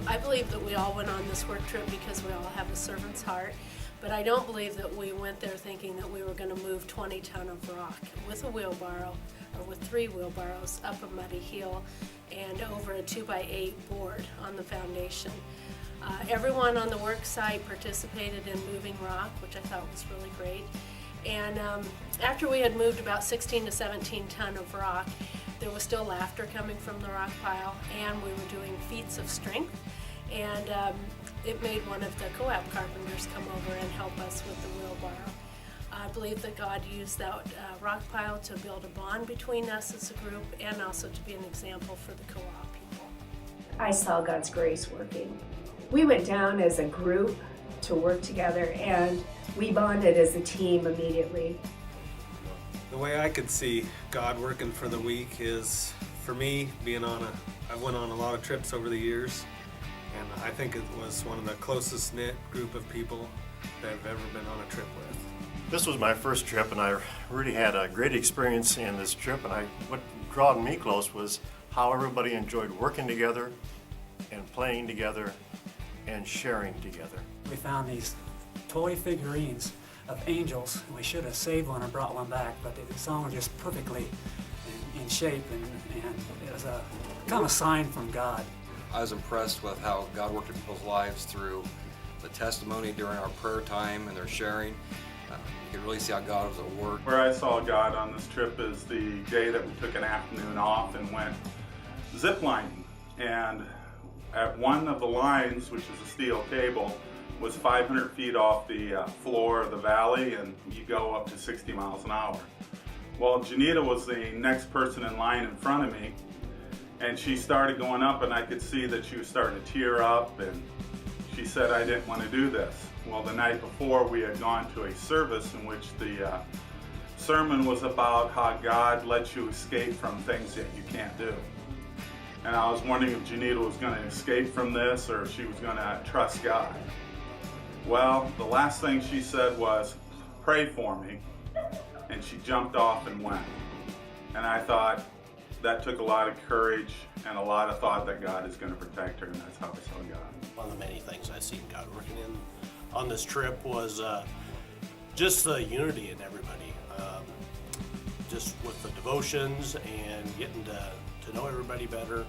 I believe that we all went on this work trip because we all have a servant's heart, but I don't believe that we went there thinking that we were going to move 20 ton of rock with a wheelbarrow or with 3 wheelbarrows up a muddy hill and over a 2x8 board on the foundation. Everyone on the work site participated in moving rock, which I thought was really great. And after we had moved about 16 to 17 ton of rock, there was still laughter coming from the rock pile, and we were doing feats of strength. And it made one of the co-op carpenters come over and help us with the wheelbarrow. I believe that God used that rock pile to build a bond between us as a group and also to be an example for the co-op people. I saw God's grace working. We went down as a group to work together, and we bonded as a team immediately. The way I could see God working for the week is, for me, I went on a lot of trips over the years, and I think it was one of the closest knit group of people that I've ever been on a trip with. This was my first trip, and I really had a great experience in this trip, and what drawed me close was how everybody enjoyed working together and playing together and sharing together. We found these toy figurines of angels. We should have saved one and brought one back, but it's all just perfectly in shape, and it was a kind of sign from God. I was impressed with how God worked in people's lives through the testimony during our prayer time and their sharing. You could really see how God was at work. Where I saw God on this trip is the day that we took an afternoon off and went zip lining. And at one of the lines, which is a steel cable, was 500 feet off the floor of the valley, and you go up to 60 miles an hour. Well, Janita was the next person in line in front of me, and she started going up, and I could see that she was starting to tear up, and she said I didn't want to do this. Well, the night before, we had gone to a service in which the sermon was about how God lets you escape from things that you can't do. And I was wondering if Janita was going to escape from this or if she was going to trust God. Well, the last thing she said was, "Pray for me," and she jumped off and went. And I thought that took a lot of courage and a lot of thought that God is going to protect her, and that's how I saw God. One of the many things I've seen God working in on this trip was just the unity in everybody. Just with the devotions and getting to know everybody better.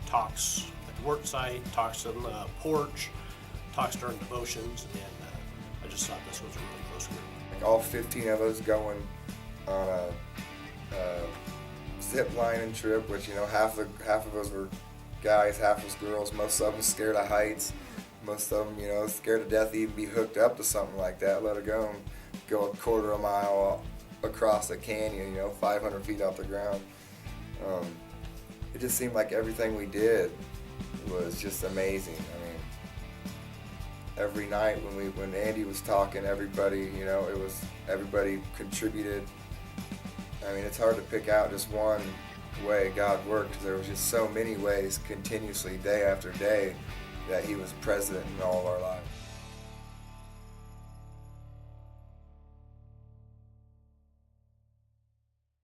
Talks at the work site, talks on the porch, talks during devotions, and I just thought this was a really close group. Like all 15 of us going on a zip lining trip, which, you know, half of us were guys, half was girls. Most of them scared of heights. Most of them, you know, scared to death to even be hooked up to something like that, let alone go a quarter of a mile across a canyon, you know, 500 feet off the ground. It just seemed like everything we did was just amazing. I mean, every night when Andy was talking, everybody, you know, everybody contributed. I mean, it's hard to pick out just one way God worked. There was just so many ways continuously, day after day, that He was present in all of our lives.